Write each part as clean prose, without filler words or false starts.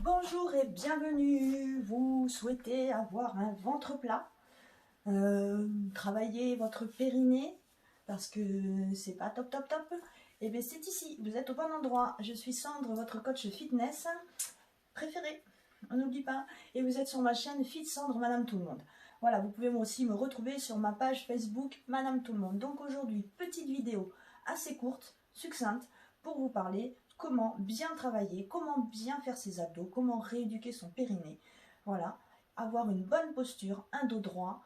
Bonjour et bienvenue. Vous souhaitez avoir un ventre plat, travailler votre périnée parce que c'est pas top top top. Et bien c'est ici, vous êtes au bon endroit. Je suis Sandre, votre coach fitness préférée. On n'oublie pas. Et vous êtes sur ma chaîne Fit Sandre Madame Tout le Monde. Voilà, vous pouvez aussi me retrouver sur ma page Facebook Madame Tout le Monde. Donc aujourd'hui, petite vidéo assez courte, succincte, pour vous parler comment bien travailler, comment bien faire ses abdos, comment rééduquer son périnée. Voilà, avoir une bonne posture, un dos droit.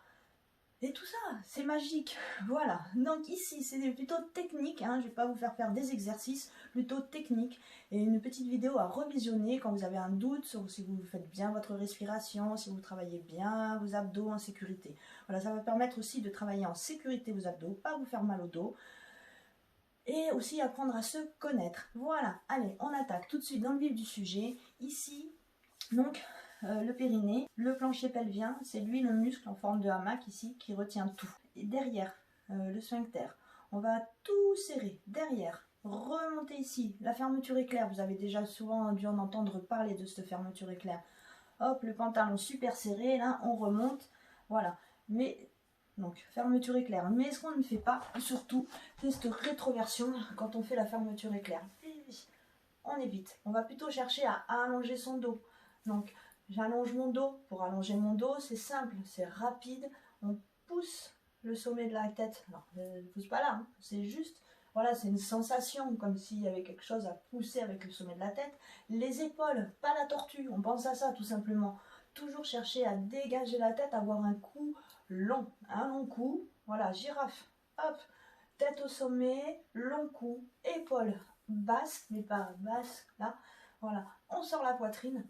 Et tout ça, c'est magique. Voilà, donc ici, c'est plutôt technique. Je ne vais pas vous faire des exercices, plutôt techniques. Et une petite vidéo à revisionner quand vous avez un doute sur si vous faites bien votre respiration, si vous travaillez bien vos abdos en sécurité. Voilà, ça va permettre aussi de travailler en sécurité vos abdos, pas vous faire mal au dos. Et aussi apprendre à se connaître. Voilà, allez, on attaque tout de suite dans le vif du sujet. Ici, donc, le périnée, le plancher pelvien, c'est lui le muscle en forme de hamac ici qui retient tout. Et derrière, le sphincter, on va tout serrer. Derrière, remonter ici, la fermeture éclair. Vous avez déjà souvent dû en entendre parler de cette fermeture éclair. Hop, le pantalon super serré, là, on remonte. Voilà, mais... Donc, fermeture éclair. Mais ce qu'on ne fait pas, surtout, c'est cette rétroversion quand on fait la fermeture éclair. On évite. On va plutôt chercher à allonger son dos. Donc, j'allonge mon dos. Pour allonger mon dos, c'est simple, c'est rapide. On pousse le sommet de la tête. Alors, je ne pousse pas là, c'est juste, voilà, c'est une sensation, comme s'il y avait quelque chose à pousser avec le sommet de la tête. Les épaules, pas la tortue, on pense à ça tout simplement. Toujours chercher à dégager la tête, avoir un cou long, un long cou, voilà, girafe, hop, tête au sommet, long cou, épaules basse, mais pas basse, là, voilà, on sort la poitrine,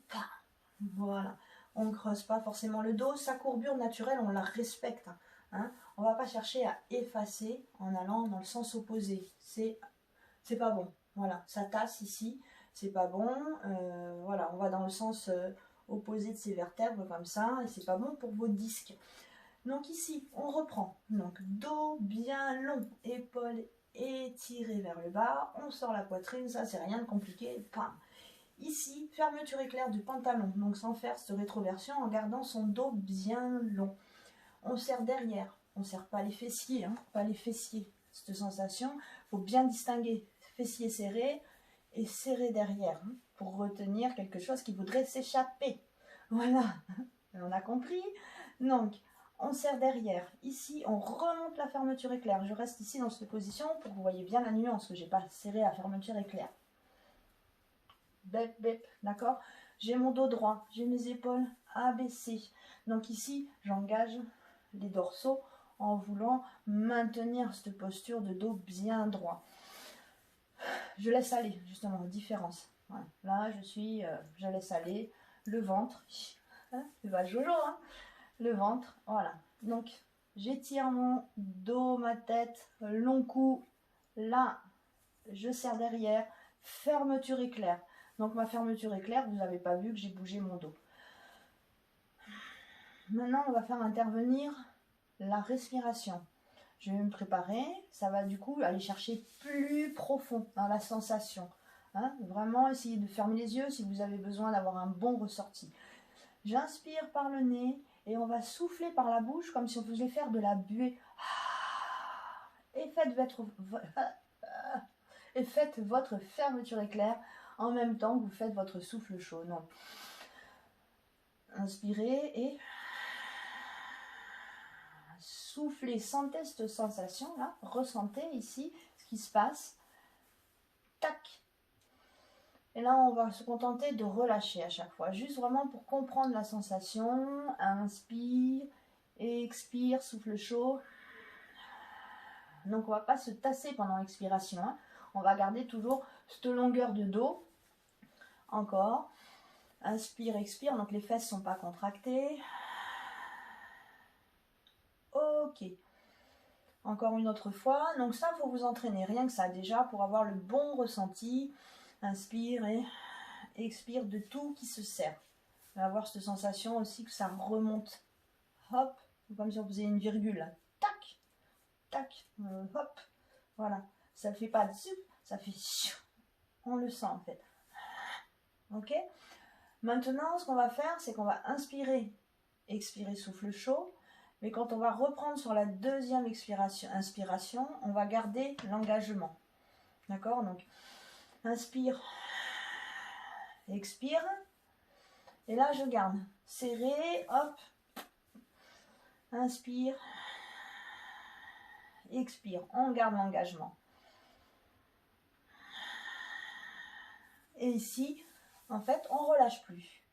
voilà, on ne creuse pas forcément le dos, sa courbure naturelle, on la respecte, on va pas chercher à effacer en allant dans le sens opposé, c'est pas bon, voilà, ça tasse ici, c'est pas bon, voilà, on va dans le sens opposé de ses vertèbres comme ça, et c'est pas bon pour vos disques. Donc ici, on reprend. Donc dos bien long, épaules étirées vers le bas. On sort la poitrine, ça c'est rien de compliqué. Pam. Ici, fermeture éclair du pantalon. Donc sans faire cette rétroversion en gardant son dos bien long. On serre derrière. On ne serre pas les fessiers, pas les fessiers. Cette sensation, il faut bien distinguer fessiers serrés et serrés derrière pour retenir quelque chose qui voudrait s'échapper. Voilà, on a compris. Donc, on serre derrière. Ici, on remonte la fermeture éclair. Je reste ici dans cette position pour que vous voyez bien la nuance, que je n'ai pas serré la fermeture éclair. Bep, bep, d'accord? J'ai mon dos droit, j'ai mes épaules abaissées. Donc ici, j'engage les dorsaux en voulant maintenir cette posture de dos bien droit. Je laisse aller, justement, différence. Voilà. Là, je laisse aller le ventre. C'est pas Jojo, le ventre, voilà. Donc, j'étire mon dos, ma tête, long cou. Là, je serre derrière. Fermeture éclair. Donc, ma fermeture éclair, vous n'avez pas vu que j'ai bougé mon dos. Maintenant, on va faire intervenir la respiration. Je vais me préparer. Ça va du coup aller chercher plus profond dans la sensation. Vraiment, essayez de fermer les yeux si vous avez besoin d'avoir un bon ressorti. J'inspire par le nez et on va souffler par la bouche comme si on faisait faire de la buée. Et faites votre fermeture éclair en même temps que vous faites votre souffle chaud. Non. Inspirez et soufflez. Sentez cette sensation là. Ressentez ici ce qui se passe. Tac. Et là, on va se contenter de relâcher à chaque fois. Juste vraiment pour comprendre la sensation. Inspire, expire, souffle chaud. Donc, on ne va pas se tasser pendant l'expiration. On va garder toujours cette longueur de dos. Encore. Inspire, expire. Donc, les fesses ne sont pas contractées. Ok. Encore une autre fois. Donc, ça, il faut vous entraîner. Rien que ça, déjà, pour avoir le bon ressenti. Inspire et expire de tout qui se serre. On va avoir cette sensation aussi que ça remonte. Hop, comme si on faisait une virgule. Tac, tac, hop. Voilà. Ça ne fait pas de soup, ça fait chou. On le sent en fait. Ok. Maintenant, ce qu'on va faire, c'est qu'on va inspirer, expirer, souffle chaud. Mais quand on va reprendre sur la deuxième inspiration, on va garder l'engagement. D'accord? Donc, inspire, expire. Et là, je garde. Serré, hop. Inspire, expire. On garde l'engagement. Et ici, en fait, on ne relâche plus.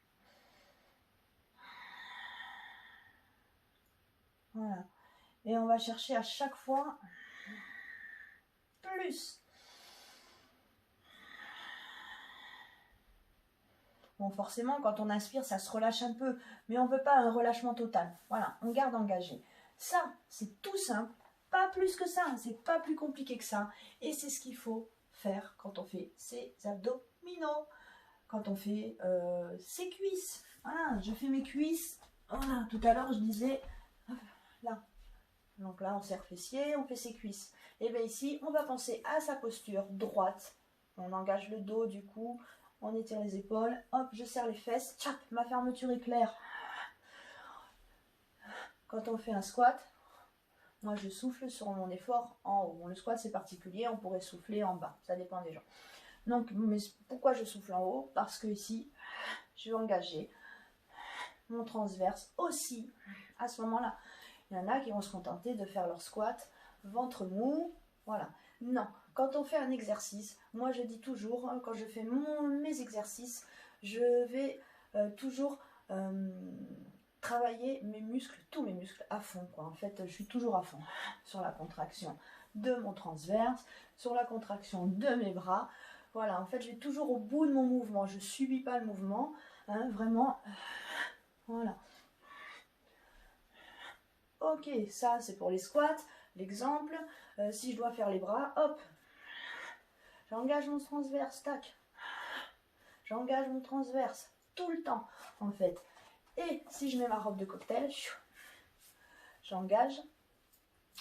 Voilà. Et on va chercher à chaque fois plus. Bon, forcément, quand on inspire, ça se relâche un peu, mais on ne veut pas un relâchement total. Voilà, on garde engagé. Ça, c'est tout simple, pas plus que ça, c'est pas plus compliqué que ça. Et c'est ce qu'il faut faire quand on fait ses abdominaux, quand on fait ses cuisses. Voilà, je fais mes cuisses. Voilà, tout à l'heure, je disais, là. Donc là, on serre fessier, on fait ses cuisses. Et bien ici, on va penser à sa posture droite. On engage le dos du coup. On étire les épaules, hop, je serre les fesses, tchac, ma fermeture est claire. Quand on fait un squat, moi je souffle sur mon effort en haut. Bon, le squat c'est particulier, on pourrait souffler en bas, ça dépend des gens. Donc, mais pourquoi je souffle en haut? Parce que ici, je vais engager mon transverse aussi à ce moment-là. Il y en a qui vont se contenter de faire leur squat, ventre mou, voilà. Non, quand on fait un exercice, moi je dis toujours, quand je fais mes exercices, je vais toujours travailler mes muscles, tous mes muscles à fond, quoi. En fait, je suis toujours à fond sur la contraction de mon transverse, sur la contraction de mes bras. Voilà, en fait, je vais toujours au bout de mon mouvement. Je ne subis pas le mouvement, hein, vraiment. Voilà. Ok, ça c'est pour les squats. L'exemple, si je dois faire les bras, hop, j'engage mon transverse, tac. J'engage mon transverse tout le temps, en fait. Et si je mets ma robe de cocktail, j'engage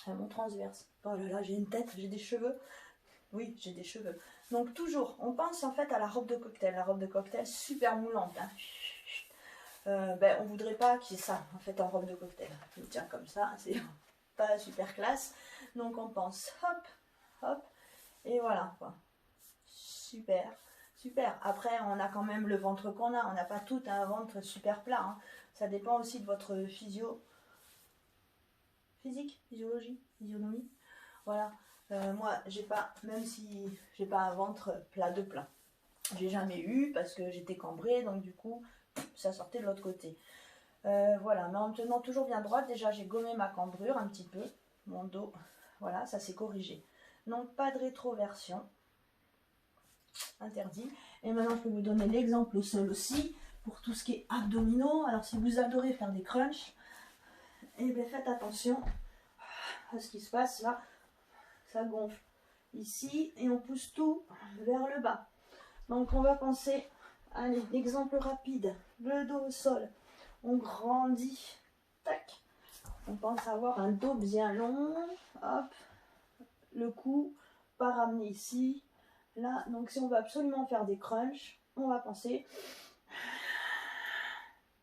mon transverse. Oh là là, j'ai une tête, j'ai des cheveux. Oui, j'ai des cheveux. Donc toujours, on pense en fait à la robe de cocktail. La robe de cocktail, super moulante. Hein. On voudrait pas qu'il y ait ça, en fait, en robe de cocktail. Je me tiens comme ça, c'est pas super classe. Donc on pense, hop, hop, et voilà, quoi. Super, super. Après, on a quand même le ventre qu'on a. On n'a pas tout un ventre super plat. Hein. Ça dépend aussi de votre physionomie. Voilà. Moi, j'ai pas, même si j'ai pas un ventre plat de plat. J'ai jamais eu parce que j'étais cambrée, donc du coup, ça sortait de l'autre côté. Voilà, mais en me tenant toujours bien droite, déjà j'ai gommé ma cambrure un petit peu, mon dos, voilà, ça s'est corrigé. Donc pas de rétroversion, interdit. Et maintenant je peux vous donner l'exemple au sol aussi, pour tout ce qui est abdominaux. Alors si vous adorez faire des crunchs, et bien faites attention à ce qui se passe là, ça gonfle ici et on pousse tout vers le bas. Donc on va penser, allez, exemple rapide, le dos au sol, on grandit, tac, on pense avoir un dos bien long, hop, le cou pas ramené ici, là, donc si on veut absolument faire des crunchs, on va penser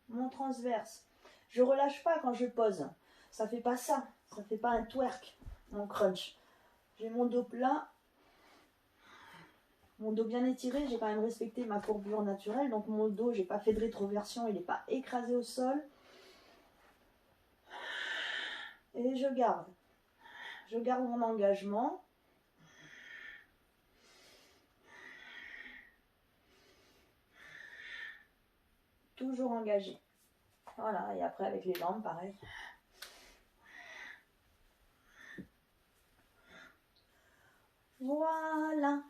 mon transverse, je relâche pas quand je pose, ça fait pas ça fait pas un twerk, mon crunch, j'ai mon dos plat, mon dos bien étiré, j'ai quand même respecté ma courbure naturelle, donc mon dos, j'ai pas fait de rétroversion, il n'est pas écrasé au sol. Et je garde mon engagement. Toujours engagé. Voilà, et après avec les jambes, pareil. Voilà.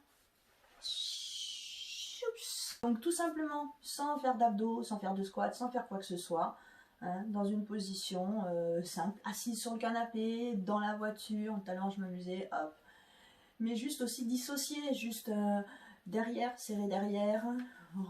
Donc tout simplement, sans faire d'abdos, sans faire de squat, sans faire quoi que ce soit, hein, dans une position simple, assise sur le canapé, dans la voiture, tout à l'heure je m'amusais, hop. Mais juste aussi dissocier, juste derrière, serrer derrière,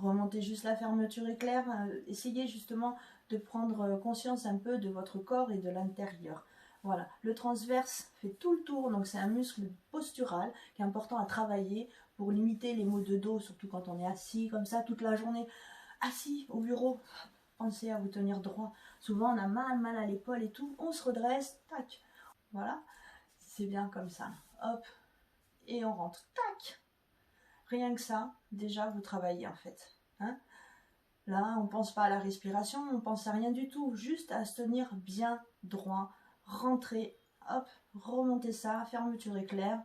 remonter juste la fermeture éclair, essayez justement de prendre conscience un peu de votre corps et de l'intérieur. Voilà, le transverse fait tout le tour, donc c'est un muscle postural qui est important à travailler pour limiter les maux de dos, surtout quand on est assis comme ça toute la journée, assis au bureau, pensez à vous tenir droit. Souvent on a mal à l'épaule et tout, on se redresse, tac, voilà, c'est bien comme ça, hop, et on rentre, tac. Rien que ça, déjà vous travaillez en fait, hein. Là, on pense pas à la respiration, on pense à rien du tout, juste à se tenir bien droit, rentrer, hop, remonter ça, fermeture éclair,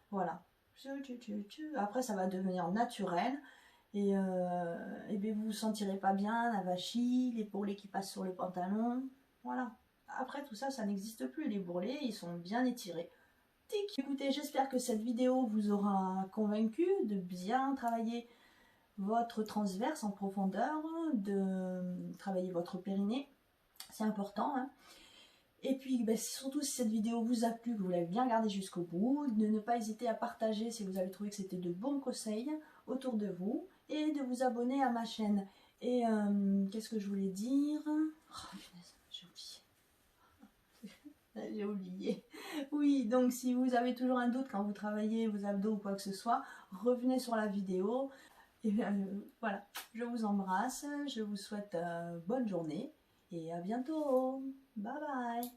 voilà. Après, ça va devenir naturel et bien vous vous sentirez pas bien, avachi, les bourrelets qui passent sur le pantalon, voilà. Après tout ça, ça n'existe plus, les bourrelets, ils sont bien étirés. Tic. Écoutez, j'espère que cette vidéo vous aura convaincu de bien travailler votre transverse en profondeur, de travailler votre périnée, c'est important, hein. Et puis surtout si cette vidéo vous a plu, que vous l'avez bien gardée jusqu'au bout, de ne pas hésiter à partager si vous avez trouvé que c'était de bons conseils autour de vous, et de vous abonner à ma chaîne. Et qu'est-ce que je voulais dire? Oh, j'ai oublié. Oui, donc si vous avez toujours un doute quand vous travaillez vos abdos ou quoi que ce soit, revenez sur la vidéo. Et voilà, je vous embrasse, je vous souhaite bonne journée et à bientôt. Bye bye.